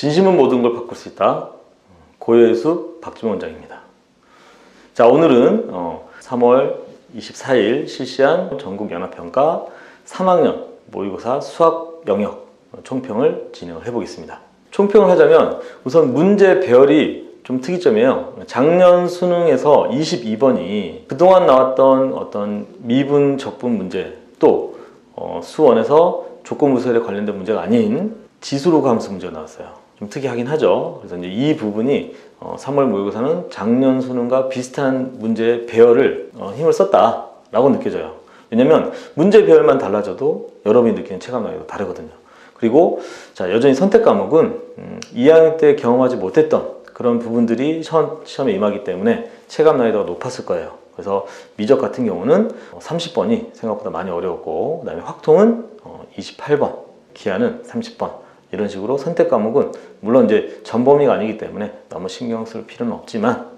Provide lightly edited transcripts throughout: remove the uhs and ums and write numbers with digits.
진심은 모든 걸 바꿀 수 있다. 고요의 숲 박주문 원장입니다. 자, 오늘은 3월 24일 실시한 전국연합평가 3학년 모의고사 수학 영역 총평을 진행을 해보겠습니다. 총평을 하자면 우선 문제 배열이 좀 특이점이에요. 작년 수능에서 22번이 그동안 나왔던 어떤 미분, 적분 문제, 또 수원에서 조건부설에 관련된 문제가 아닌 지수로그 함수 문제가 나왔어요. 좀 특이하긴 하죠. 그래서 이제 이 부분이 3월 모의고사는 작년 수능과 비슷한 문제 배열을 힘을 썼다라고 느껴져요. 왜냐면 문제 배열만 달라져도 여러분이 느끼는 체감 난이도가 다르거든요. 그리고 자, 여전히 선택 과목은 2학년 때 경험하지 못했던 그런 부분들이 시험에 임하기 때문에 체감 난이도가 높았을 거예요. 그래서 미적 같은 경우는 30번이 생각보다 많이 어려웠고, 그 다음에 확통은 28번, 기하는 30번, 이런 식으로 선택 과목은 물론 이제 전범위가 아니기 때문에 너무 신경 쓸 필요는 없지만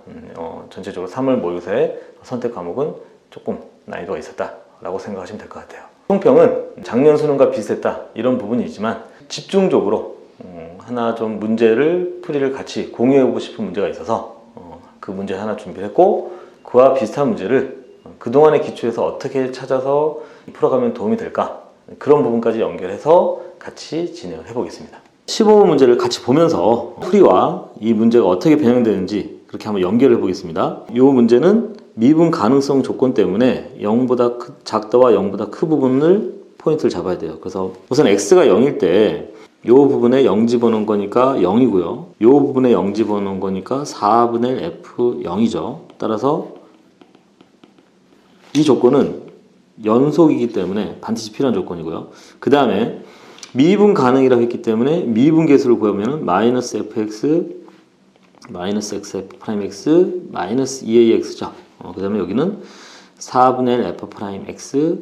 전체적으로 3월 모의고사의 선택 과목은 조금 난이도가 있었다라고 생각하시면 될 것 같아요. 총평은 작년 수능과 비슷했다 이런 부분이지만 집중적으로 하나 좀 문제를 풀이를 같이 공유해보고 싶은 문제가 있어서 그 문제 하나 준비를 했고, 그와 비슷한 문제를 그동안의 기초에서 어떻게 찾아서 풀어가면 도움이 될까, 그런 부분까지 연결해서 같이 진행을 해보겠습니다. 15번 문제를 같이 보면서 풀이와 이 문제가 어떻게 변형되는지 그렇게 한번 연결해 보겠습니다. 이 문제는 미분 가능성 조건 때문에 0보다 작다와 0보다 큰 부분을 포인트를 잡아야 돼요. 그래서 우선 x가 0일 때 이 부분에 0 집어넣은 거니까 0이고요. 이 부분에 0 집어넣은 거니까 4분의 1 f0이죠. 따라서 이 조건은 연속이기 때문에 반드시 필요한 조건이고요. 그 다음에 미분 가능이라고 했기 때문에 미분 계수를 구하면 마이너스 fx 마이너스 xf'(x) 마이너스 2ax죠. 그 다음에 여기는 4분의 1 f'(x)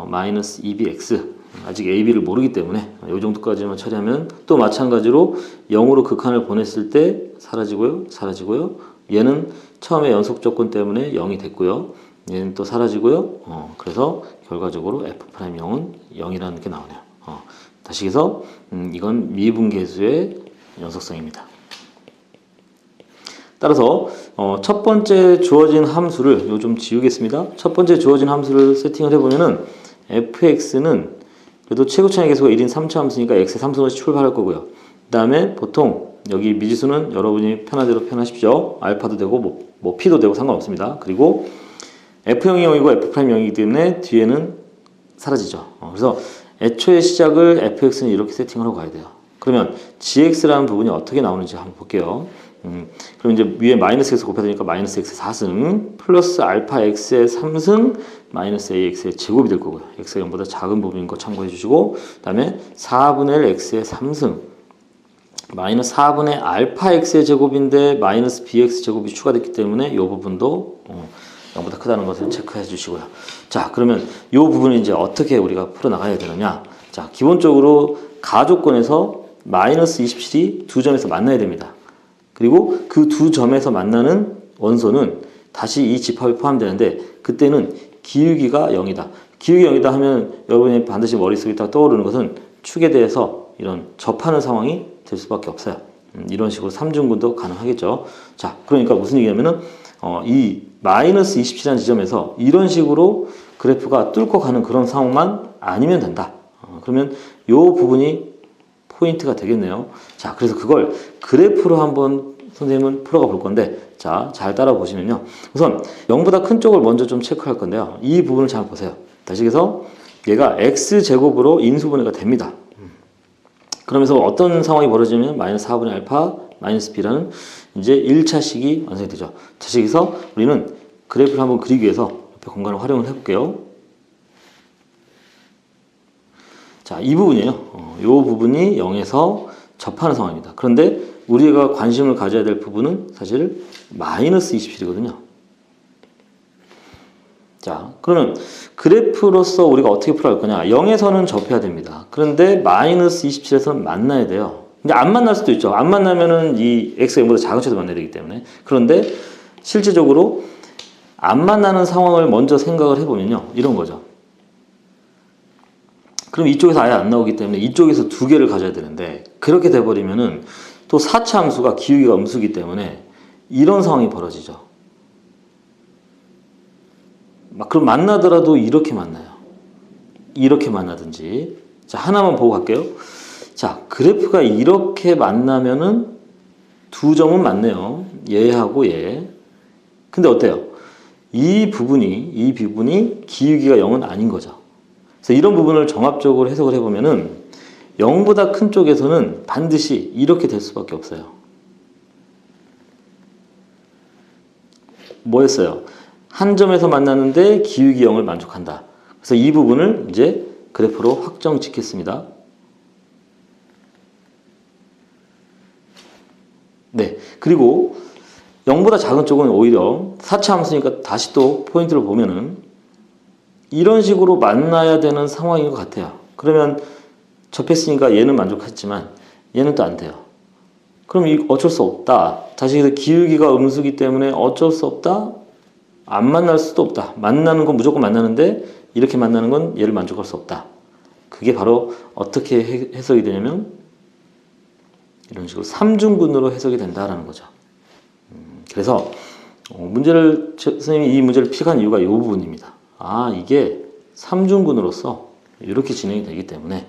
마이너스 2bx, 아직 a, b를 모르기 때문에 이 정도까지만 처리하면, 또 마찬가지로 0으로 극한을 보냈을 때 사라지고요. 얘는 처음에 연속 조건 때문에 0이 됐고요. 얘는 또 사라지고요. 그래서 결과적으로 f'0은 0이라는 게 나오네요. 다시 해서 이건 미분계수의 연속성입니다. 따라서 첫 번째 주어진 함수를 좀 지우겠습니다. 첫 번째 주어진 함수를 세팅을 해보면은 fx는 그래도 최고차이 계수가 1인 3차 함수니까 x의 3승을 출발할 거고요. 그 다음에 보통 여기 미지수는 여러분이 편한 대로 표현하십시오. 알파도 되고 뭐 p도 되고 상관없습니다. 그리고 f0이 0이고 f'0이기 때문에 뒤에는 사라지죠. 그래서 애초에 시작을 fx는 이렇게 세팅을 하고 가야 돼요. 그러면 gx라는 부분이 어떻게 나오는지 한번 볼게요. 그럼 이제 위에 마이너스 x 곱해야 되니까 마이너스 x의 4승 플러스 알파 x의 3승 마이너스 ax의 제곱이 될 거고요. x가 0보다 작은 부분인 거 참고해 주시고, 그 다음에 4분의 1 x의 3승 마이너스 4분의 알파 x의 제곱인데 마이너스 bx 제곱이 추가됐기 때문에 이 부분도 0보다 크다는 것을 체크해 주시고요. 자, 그러면 이 부분을 이제 어떻게 우리가 풀어나가야 되느냐. 자, 기본적으로 가조건에서 마이너스 27이 두 점에서 만나야 됩니다. 그리고 그 두 점에서 만나는 원소는 다시 이 집합에 포함되는데, 그때는 기울기가 0이다. 기울기 0이다 하면 여러분이 반드시 머릿속에 딱 떠오르는 것은 축에 대해서 이런 접하는 상황이 될 수밖에 없어요. 이런 식으로 삼중근도 가능하겠죠. 자, 그러니까 무슨 얘기냐면은 이 마이너스 27이라는 지점에서 이런 식으로 그래프가 뚫고 가는 그런 상황만 아니면 된다. 그러면 이 부분이 포인트가 되겠네요. 자, 그래서 그걸 그래프로 한번 선생님은 풀어가 볼 건데, 자, 잘 따라 보시면요. 우선 0보다 큰 쪽을 먼저 좀 체크할 건데요. 이 부분을 잘 보세요. 다시 해서 얘가 x제곱으로 인수분해가 됩니다. 그러면서 어떤 상황이 벌어지면 마이너스 4분의 알파 마이너스 b라는 이제 1차식이 완성이 되죠. 다시 해서 우리는 그래프를 한번 그리기 위해서 옆에 공간을 활용을 해볼게요. 자, 이 부분이에요. 이 부분이 0에서 접하는 상황입니다. 그런데 우리가 관심을 가져야 될 부분은 사실 마이너스 27이거든요. 자, 그러면 그래프로서 우리가 어떻게 풀어갈 거냐. 0에서는 접해야 됩니다. 그런데 마이너스 27에서는 만나야 돼요. 근데 안 만날 수도 있죠. 안 만나면은 이 x가 0보다 작은 채도 만나야 되기 때문에. 그런데 실질적으로 안 만나는 상황을 먼저 생각을 해보면요. 이런 거죠. 그럼 이쪽에서 아예 안 나오기 때문에 이쪽에서 두 개를 가져야 되는데, 그렇게 돼버리면은 또 4차 함수가 기울기가 음수기 때문에 이런 상황이 벌어지죠. 그럼 만나더라도 이렇게 만나요. 이렇게 만나든지. 자, 하나만 보고 갈게요. 자, 그래프가 이렇게 만나면은 두 점은 맞네요. 얘하고 얘. 근데 어때요? 이 부분이 기울기가 0은 아닌 거죠. 그래서 이런 부분을 종합적으로 해석을 해보면은 0보다 큰 쪽에서는 반드시 이렇게 될 수밖에 없어요. 뭐였어요? 한 점에서 만나는데 기울기 0을 만족한다. 그래서 이 부분을 이제 그래프로 확정 짓겠습니다. 네. 그리고 0보다 작은 쪽은 오히려 4차 함수니까 다시 또 포인트를 보면은 이런 식으로 만나야 되는 상황인 것 같아요. 그러면 접했으니까 얘는 만족했지만 얘는 또 안 돼요. 그럼 어쩔 수 없다. 다시 기울기가 음수기 때문에 어쩔 수 없다. 안 만날 수도 없다. 만나는 건 무조건 만나는데 이렇게 만나는 건 얘를 만족할 수 없다. 그게 바로 어떻게 해석이 되냐면 이런 식으로 삼중근으로 해석이 된다라는 거죠. 그래서 선생님이 이 문제를 픽한 이유가 이 부분입니다. 이게 삼중근으로서 이렇게 진행이 되기 때문에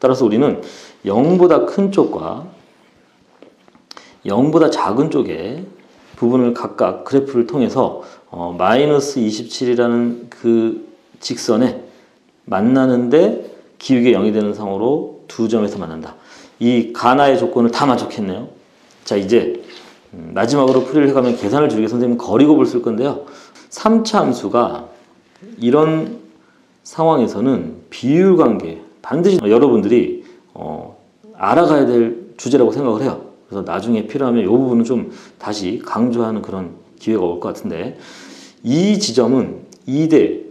따라서 우리는 0보다 큰 쪽과 0보다 작은 쪽의 부분을 각각 그래프를 통해서 마이너스 27이라는 그 직선에 만나는데 기울기가 0이 되는 상으로 두 점에서 만난다. 이 가나의 조건을 다 만족했네요. 자, 이제 마지막으로 풀이를 해가면 계산을 줄이게 선생님은 거리곱을 쓸 건데요. 3차 함수가 이런 상황에서는 비율관계 반드시 여러분들이 알아가야 될 주제라고 생각을 해요. 그래서 나중에 필요하면 이 부분은 좀 다시 강조하는 그런 기회가 올 것 같은데, 이 지점은 2대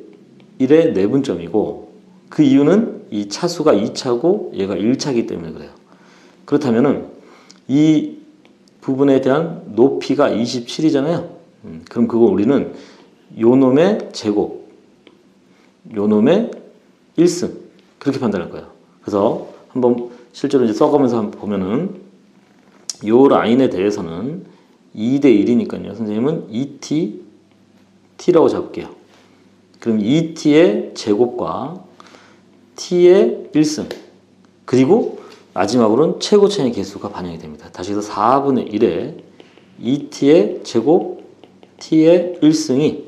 1의 내분점이고 그 이유는 이 차수가 2차고 얘가 1차이기 때문에 그래요. 그렇다면은 이 부분에 대한 높이가 27이잖아요. 그럼 그거 우리는 요 놈의 제곱, 요 놈의 1승 그렇게 판단할 거예요. 그래서 한번 실제로 이제 써가면서 한번 보면은 요 라인에 대해서는 2대 1이니까요. 선생님은 2t, t라고 잡을게요. 그럼 2t의 제곱과 t의 1승 그리고 마지막으로는 최고차의 개수가 반영이 됩니다. 다시 해서 4분의 1에 2t의 제곱, t의 1승이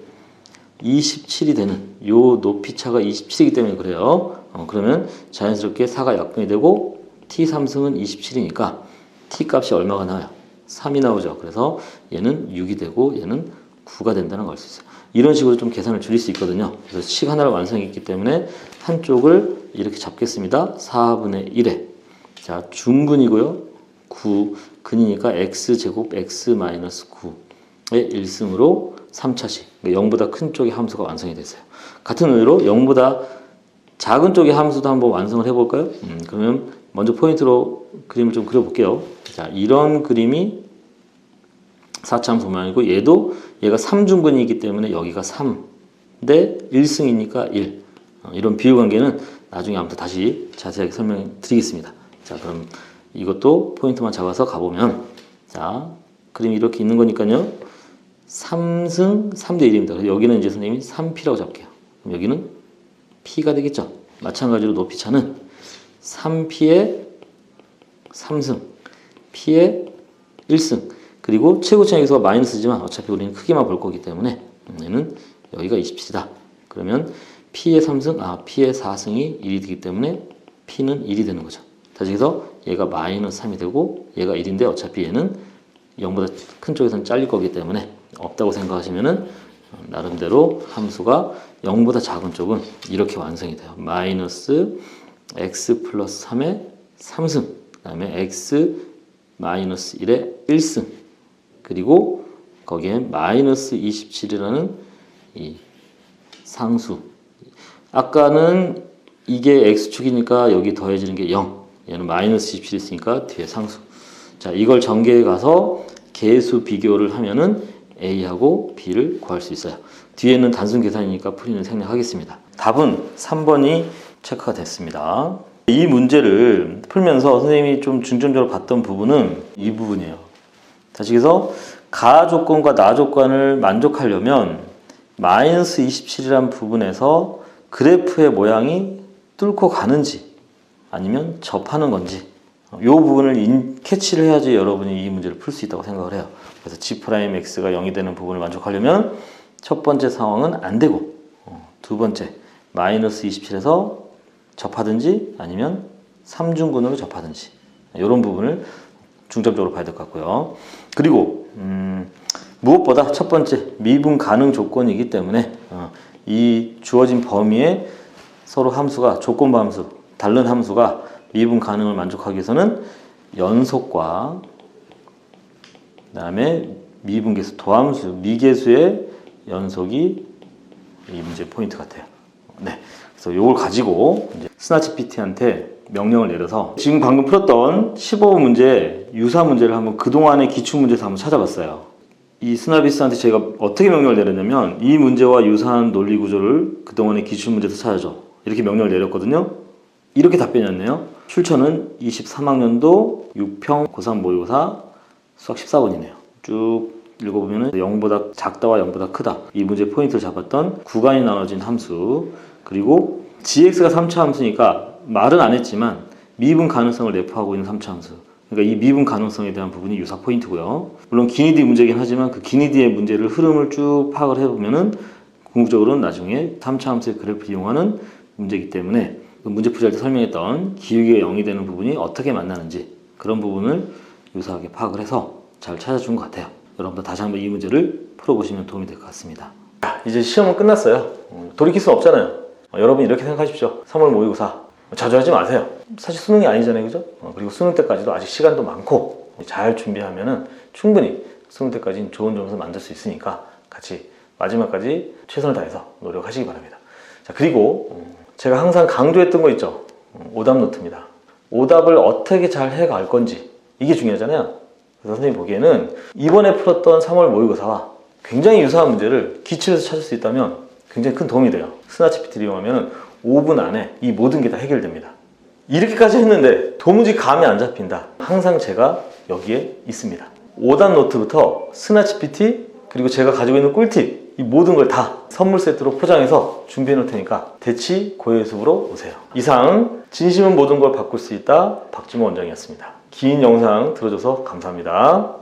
27이 되는 요 높이차가 27이기 때문에 그래요. 그러면 자연스럽게 4가 약분이 되고 t 3승은 27이니까 t 값이 얼마가 나와요? 3이 나오죠. 그래서 얘는 6이 되고 얘는 9가 된다는 걸 알 수 있어요. 이런 식으로 좀 계산을 줄일 수 있거든요. 그래서 식 하나를 완성했기 때문에 한쪽을 이렇게 잡겠습니다. 4분의 1에 자 중근이고요. 9 근이니까 x제곱 x-9의 1승으로 3차식 0보다 큰 쪽의 함수가 완성이 됐어요. 같은 의미로 0보다 작은 쪽의 함수도 한번 완성을 해볼까요? 그러면 먼저 포인트로 그림을 좀 그려볼게요. 자, 이런 그림이 4차 함수 모양이고 얘가 3중근이기 때문에 여기가 3 대 1승이니까 1 이런 비율관계는 나중에 아무튼 다시 자세하게 설명드리겠습니다. 자, 그럼 이것도 포인트만 잡아서 가보면 자, 그림이 이렇게 있는 거니까요. 3승 3대 1입니다. 그래서 여기는 이제 선생님이 3p라고 잡을게요. 그럼 여기는 p가 되겠죠. 마찬가지로 높이차는 3p의 3승, p의 1승 그리고 최고차 계수가 마이너스지만 어차피 우리는 크기만 볼 거기 때문에 얘는 여기가 27이다. 그러면 p의 3승, p의 4승이 1이 되기 때문에 p는 1이 되는 거죠. 다시 해서 얘가 마이너스 3이 되고 얘가 1인데 어차피 얘는 0보다 큰 쪽에서는 잘릴 거기 때문에 없다고 생각하시면은 나름대로 함수가 0보다 작은 쪽은 이렇게 완성이 돼요. 마이너스 x 플러스 3의 3승 그 다음에 x 마이너스 1의 1승 그리고 거기에 마이너스 27이라는 이 상수 아까는 이게 x축이니까 여기 더해지는 게 0 얘는 마이너스 27이 있으니까 뒤에 상수 자 이걸 전개해 가서 계수 비교를 하면은 A하고 B를 구할 수 있어요. 뒤에는 단순 계산이니까 풀이는 생략하겠습니다. 답은 3번이 체크가 됐습니다. 이 문제를 풀면서 선생님이 좀 중점적으로 봤던 부분은 이 부분이에요. 다시 해서 가 조건과 나 조건을 만족하려면 마이너스 27이라는 부분에서 그래프의 모양이 뚫고 가는지 아니면 접하는 건지 이 부분을 캐치를 해야지 여러분이 이 문제를 풀 수 있다고 생각을 해요. 그래서 G'X가 0이 되는 부분을 만족하려면 첫 번째 상황은 안 되고 두 번째 마이너스 27에서 접하든지 아니면 3중근으로 접하든지 이런 부분을 중점적으로 봐야 될 것 같고요. 그리고 무엇보다 첫 번째 미분 가능 조건이기 때문에 이 주어진 범위에 서로 함수가 조건부 함수, 다른 함수가 미분 가능을 만족하기 위해서는 연속과 그 다음에 미분계수, 도함수, 미계수의 연속이 이 문제의 포인트 같아요. 네, 그래서 이걸 가지고 이제 스나치PT한테 명령을 내려서 지금 방금 풀었던 15번 문제 유사 문제를 한번 그동안의 기출문제에서 한번 찾아봤어요. 이 스나비스한테 제가 어떻게 명령을 내렸냐면 이 문제와 유사한 논리 구조를 그동안의 기출문제에서 찾아줘 이렇게 명령을 내렸거든요. 이렇게 답변이 왔네요. 출처는 23학년도 6평 고3 모의고사 수학 14번이네요. 쭉 읽어보면 0보다 작다와 0보다 크다 이 문제 포인트를 잡았던 구간이 나눠진 함수, 그리고 gx가 3차 함수니까 말은 안 했지만 미분 가능성을 내포하고 있는 3차 함수, 그러니까 이 미분 가능성에 대한 부분이 유사 포인트고요. 물론 기니디 문제이긴 하지만 그 기니디의 문제를 흐름을 쭉 파악을 해보면은 궁극적으로는 나중에 3차 함수의 그래프를 이용하는 문제이기 때문에 그 문제 풀이할 때 설명했던 기울기가 0이 되는 부분이 어떻게 만나는지 그런 부분을 유사하게 파악을 해서 잘 찾아준 것 같아요. 여러분도 다시 한번 이 문제를 풀어보시면 도움이 될 것 같습니다. 이제 시험은 끝났어요. 돌이킬 수는 없잖아요. 여러분 이렇게 생각하십시오. 3월 모의고사 자주 하지 마세요. 사실 수능이 아니잖아요, 그죠? 그리고 수능 때까지도 아직 시간도 많고 잘 준비하면은 충분히 수능 때까지는 좋은 점수를 만들 수 있으니까 같이 마지막까지 최선을 다해서 노력하시기 바랍니다. 자, 그리고 제가 항상 강조했던 거 있죠? 오답 노트입니다. 오답을 어떻게 잘 해갈 건지 이게 중요하잖아요. 그래서 선생님 보기에는 이번에 풀었던 3월 모의고사와 굉장히 유사한 문제를 기출에서 찾을 수 있다면 굉장히 큰 도움이 돼요. 스나치PT를 이용하면 5분 안에 이 모든 게 다 해결됩니다. 이렇게까지 했는데 도무지 감이 안 잡힌다. 항상 제가 여기에 있습니다. 오답 노트부터 스나치PT 그리고 제가 가지고 있는 꿀팁 이 모든 걸 다 선물 세트로 포장해서 준비해 놓을 테니까 대치 고해수부로 오세요. 이상 진심은 모든 걸 바꿀 수 있다 박지모 원장이었습니다. 긴 영상 들어줘서 감사합니다.